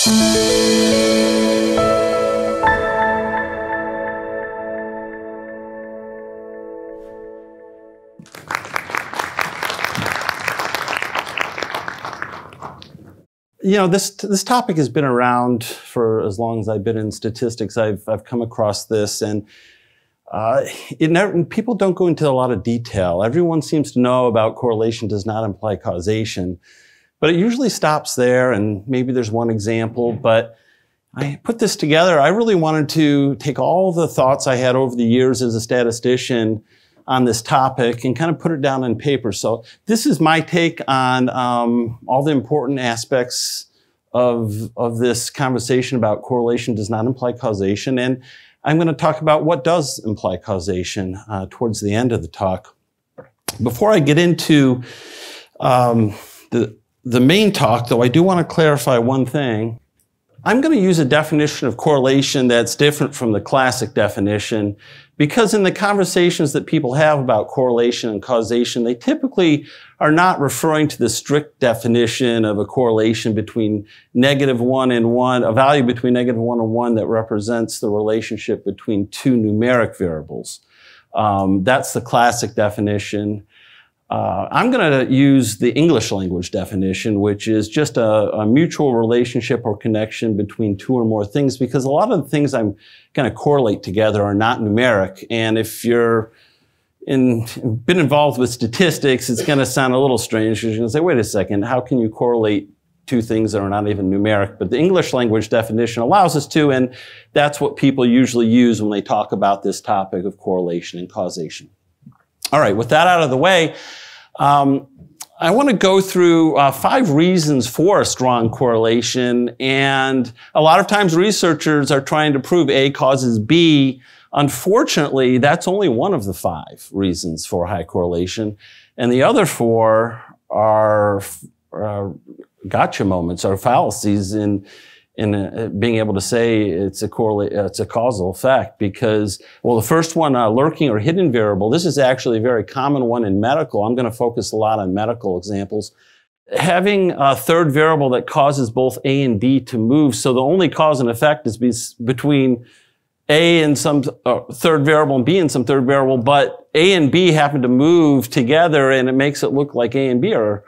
You know, this topic has been around for as long as I've been in statistics. I've come across this, and people don't go into a lot of detail. Everyone seems to know about correlation does not imply causation, but it usually stops there, and maybe there's one example. But I put this together. I really wanted to take all the thoughts I had over the years as a statistician on this topic and kind of put it down on paper. So this is my take on all the important aspects of this conversation about correlation does not imply causation. And I'm going to talk about what does imply causation towards the end of the talk. Before I get into the main talk, though, I do want to clarify one thing. I'm going to use a definition of correlation that's different from the classic definition, because in the conversations that people have about correlation and causation, they typically are not referring to the strict definition of a correlation between -1 and 1, a value between -1 and 1 that represents the relationship between two numeric variables. That's the classic definition. I'm going to use the English language definition, which is just a mutual relationship or connection between two or more things, because a lot of the things I'm going to correlate together are not numeric. And if you're been involved with statistics, it's going to sound a little strange, because you're going to say, wait a second, how can you correlate two things that are not even numeric? But the English language definition allows us to, and that's what people usually use when they talk about this topic of correlation and causation. All right, with that out of the way, I want to go through 5 reasons for a strong correlation. And a lot of times researchers are trying to prove A causes B. Unfortunately, that's only one of the 5 reasons for high correlation. And the other 4 are gotcha moments, or fallacies in being able to say it's a causal effect. Because, well, the first one, lurking or hidden variable, this is actually a very common one in medical. I'm going to focus a lot on medical examples. Having a third variable that causes both A and B to move, so the only cause and effect is between A and some third variable and B and some third variable, but A and B happen to move together, and it makes it look like A and B are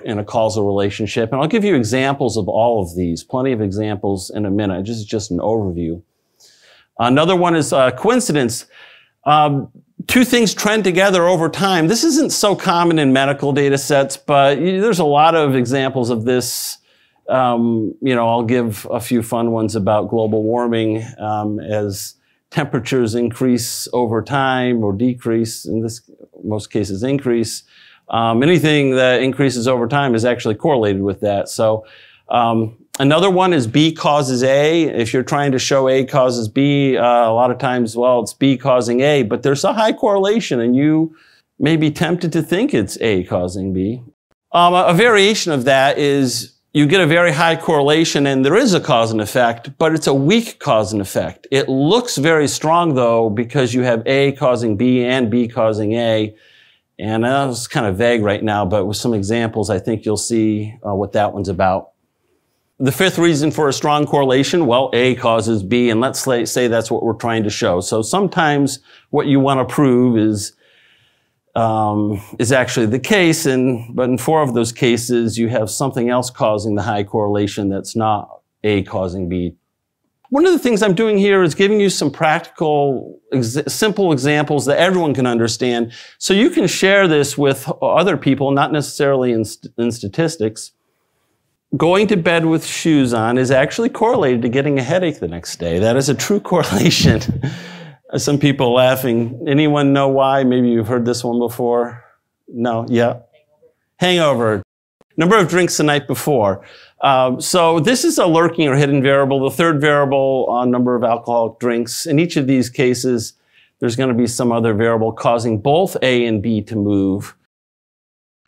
in a causal relationship. And I'll give you examples of all of these, plenty of examples in a minute. This is just an overview. Another one is coincidence. 2 things trend together over time. This isn't so common in medical data sets, but there's a lot of examples of this. You know, I'll give a few fun ones about global warming as temperatures increase over time or decrease, in most cases increase. Anything that increases over time is actually correlated with that. So another one is B causes A. If you're trying to show A causes B, a lot of times, well, it's B causing A, but there's a high correlation, and you may be tempted to think it's A causing B. A variation of that is you get a very high correlation, and there is a cause and effect, but it's a weak cause and effect. It looks very strong, though, because you have A causing B and B causing A. And it's kind of vague right now, but with some examples, I think you'll see what that one's about. The 5th reason for a strong correlation, well, A causes B, and let's say that's what we're trying to show. So sometimes what you want to prove is actually the case, but in 4 of those cases, you have something else causing the high correlation that's not A causing B. One of the things I'm doing here is giving you some practical, simple examples that everyone can understand, so you can share this with other people, not necessarily in statistics. Going to bed with shoes on is actually correlated to getting a headache the next day. That is a true correlation. Some people laughing. Anyone know why? Maybe you've heard this one before. No? Yeah? Hangover. Number of drinks the night before. So this is a lurking or hidden variable. The third variable, number of alcoholic drinks. In each of these cases, there's going to be some other variable causing both A and B to move.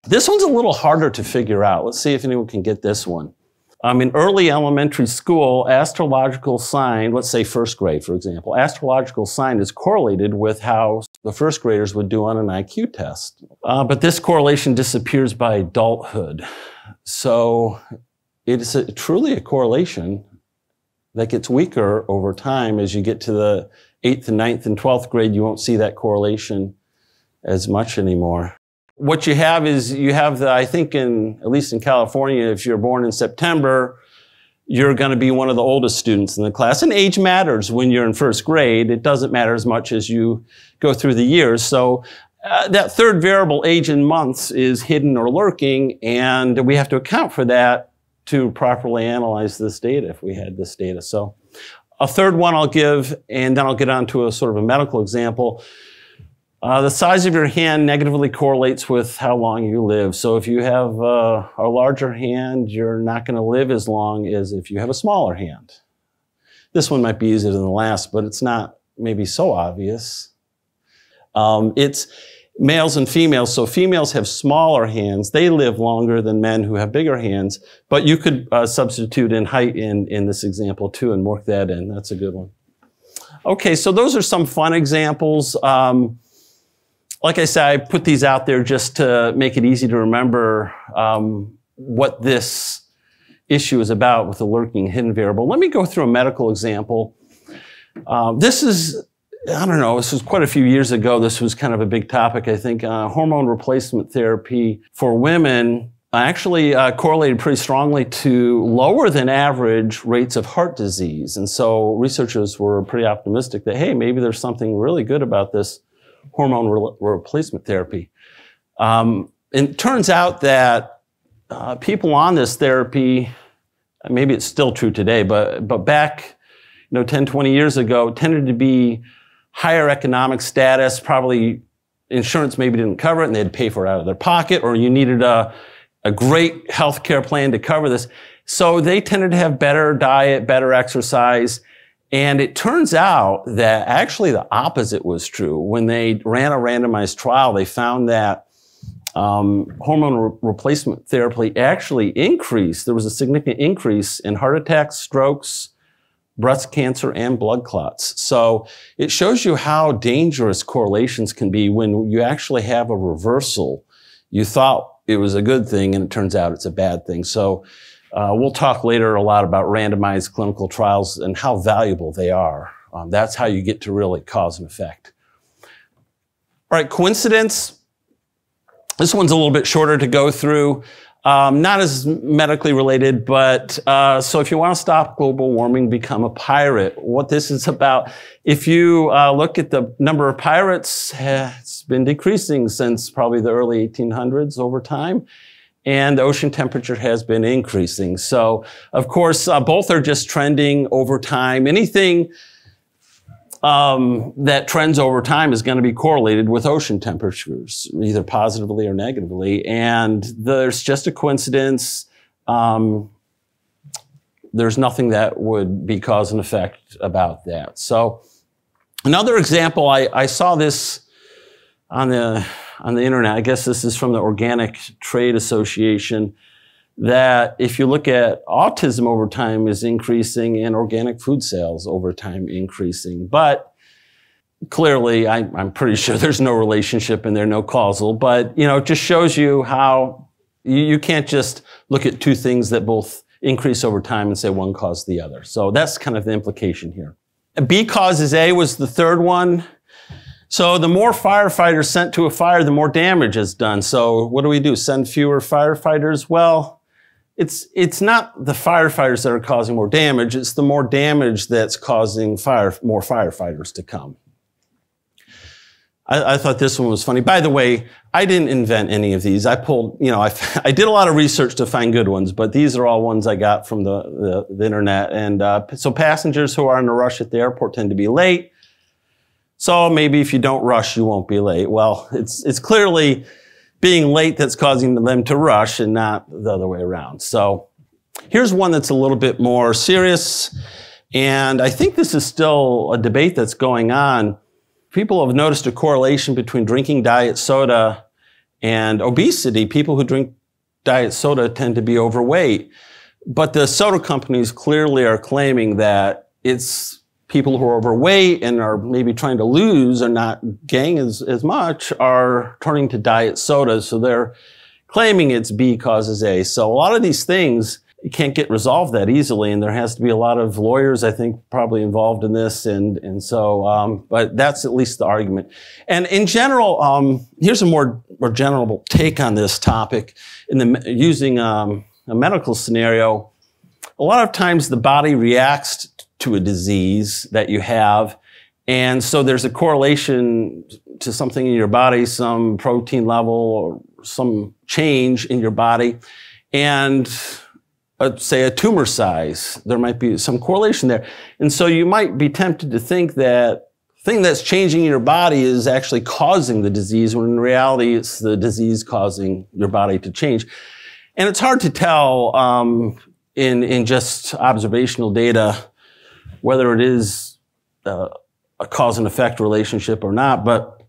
This one's a little harder to figure out. Let's see if anyone can get this one. In early elementary school, astrological sign, let's say first grade, for example, astrological sign is correlated with how the first graders would do on an IQ test. But this correlation disappears by adulthood. So it's truly a correlation that gets weaker over time. As you get to the 8th and 9th and 12th grade, you won't see that correlation as much anymore. What you have is, I think at least in California, if you're born in September, you're going to be one of the oldest students in the class. And age matters when you're in first grade. It doesn't matter as much as you go through the years. So that third variable, age in months, is hidden or lurking, and we have to account for that to properly analyze this data if we had this data. So a third one I'll give, and then I'll get on to a sort of a medical example. The size of your hand negatively correlates with how long you live. So if you have a larger hand, you're not going to live as long as if you have a smaller hand. This one might be easier than the last, but it's not maybe so obvious. It's males and females. So females have smaller hands. They live longer than men who have bigger hands. But you could substitute in height in this example too and work that in. That's a good one. Okay, so those are some fun examples. Like I said, I put these out there just to make it easy to remember what this issue is about with the lurking hidden variable. Let me go through a medical example. This is, I don't know, this was quite a few years ago. This was kind of a big topic, I think. Hormone replacement therapy for women actually correlated pretty strongly to lower than average rates of heart disease. And so researchers were pretty optimistic that, hey, maybe there's something really good about this hormone replacement therapy. It turns out that people on this therapy, maybe it's still true today, but back 10, 20 years ago, tended to be higher economic status. Probably insurance maybe didn't cover it and they'd pay for it out of their pocket, or you needed a great healthcare plan to cover this. So they tended to have better diet, better exercise. And it turns out that actually the opposite was true. When they ran a randomized trial, they found that hormone replacement therapy actually increased. There was a significant increase in heart attacks, strokes, breast cancer, and blood clots. So it shows you how dangerous correlations can be when you actually have a reversal. You thought it was a good thing, and it turns out it's a bad thing. So we'll talk later a lot about randomized clinical trials and how valuable they are. That's how you get to really cause and effect. All right, coincidence. This one's a little bit shorter to go through. Not as medically related, but so if you want to stop global warming, become a pirate. What this is about, if you look at the number of pirates, it's been decreasing since probably the early 1800s over time. And the ocean temperature has been increasing. So, of course, both are just trending over time. Anything that trends over time is going to be correlated with ocean temperatures, either positively or negatively. And there's just a coincidence. There's nothing that would be cause and effect about that. So, another example, I saw this on the internet. I guess this is from the Organic Trade Association, that if you look at autism over time is increasing and organic food sales over time increasing. But clearly, I'm pretty sure there's no relationship in there, no causal. But, it just shows you how you can't just look at two things that both increase over time and say one caused the other. So that's kind of the implication here. B causes A was the third one. So the more firefighters sent to a fire, the more damage is done. So what do? Send fewer firefighters? Well, it's not the firefighters that are causing more damage. It's the more damage that's causing more firefighters to come. I thought this one was funny. By the way, I didn't invent any of these. I pulled, I did a lot of research to find good ones, but these are all ones I got from the internet. And so passengers who are in a rush at the airport tend to be late. So maybe if you don't rush, you won't be late. Well, it's clearly being late that's causing them to rush and not the other way around. So here's one that's a little bit more serious. And I think this is still a debate that's going on. People have noticed a correlation between drinking diet soda and obesity. People who drink diet soda tend to be overweight. But the soda companies clearly are claiming that it's people who are overweight and are maybe trying to lose or not gain as much are turning to diet soda. So they're claiming it's B causes A. So a lot of these things, you can't get resolved that easily, and there has to be a lot of lawyers, I think, probably involved in this, and so, but that's at least the argument. And in general, here's a more general take on this topic. Using a medical scenario, a lot of times the body reacts to a disease that you have, and so there's a correlation to something in your body, some protein level or some change in your body, and say a tumor size, there might be some correlation there. And so you might be tempted to think that thing that's changing in your body is actually causing the disease, when in reality it's the disease causing your body to change. And it's hard to tell in just observational data whether it is a cause and effect relationship or not, but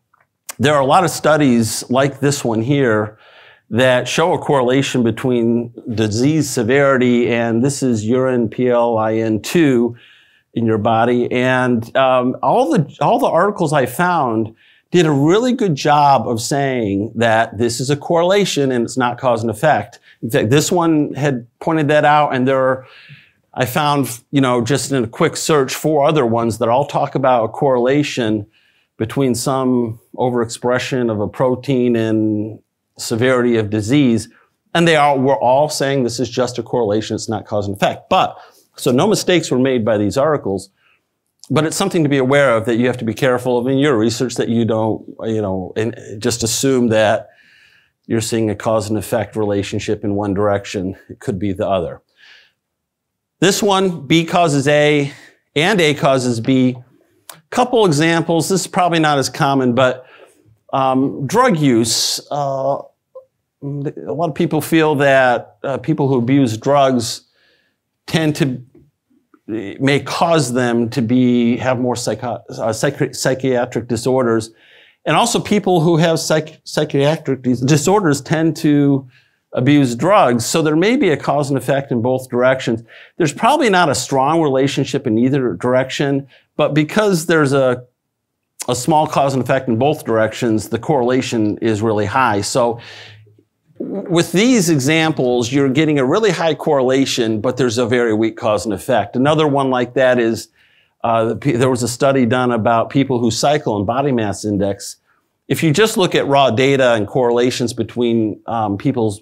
there are a lot of studies like this one here that show a correlation between disease severity, and this is urine PLIN2 in your body. And all the articles I found did a really good job of saying that this is a correlation and it's not cause and effect. In fact, this one had pointed that out, and I found, just in a quick search, 4 other ones that all talk about a correlation between some overexpression of a protein and severity of disease, and were all saying this is just a correlation, it's not cause and effect. So no mistakes were made by these articles, but it's something to be aware of, that you have to be careful of in your research, that you don't, and just assume that you're seeing a cause and effect relationship in one direction. It could be the other. This one, B causes A and A causes B. Couple examples, this is probably not as common, but drug use. A lot of people feel that people who abuse drugs may cause them to have more psychiatric disorders. And also people who have psychiatric disorders tend to abuse drugs. So there may be a cause and effect in both directions. There's probably not a strong relationship in either direction, but because there's a small cause and effect in both directions, the correlation is really high. So with these examples, you're getting a really high correlation, but there's a very weak cause and effect. Another one like that is, there was a study done about people who cycle and body mass index. If you just look at raw data and correlations between people's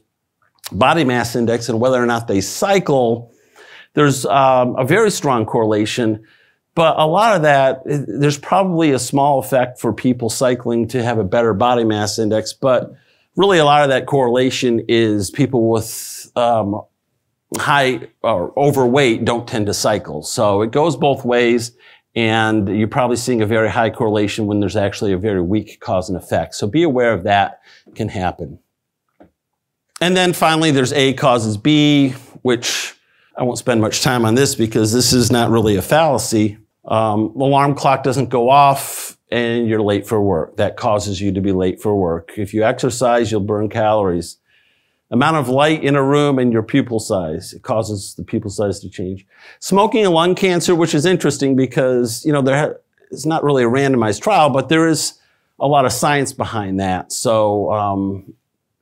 body mass index and whether or not they cycle, there's a very strong correlation. But a lot of that, there's probably a small effect for people cycling to have a better body mass index, but really a lot of that correlation is people with high or overweight don't tend to cycle. So it goes both ways, and you're probably seeing a very high correlation when there's actually a very weak cause and effect. So be aware of that can happen. And then finally, there's A causes B, which I won't spend much time on this because this is not really a fallacy. Alarm clock doesn't go off and you're late for work. That causes you to be late for work. If you exercise, you'll burn calories. Amount of light in a room and your pupil size. It causes the pupil size to change. Smoking and lung cancer, which is interesting because, it's not really a randomized trial, but there is a lot of science behind that. So,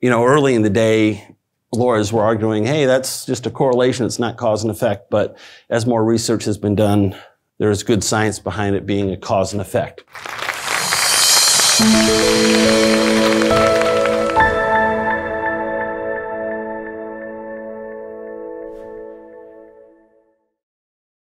early in the day, lawyers were arguing, hey, that's just a correlation. It's not cause and effect. But as more research has been done, there's good science behind it being a cause and effect.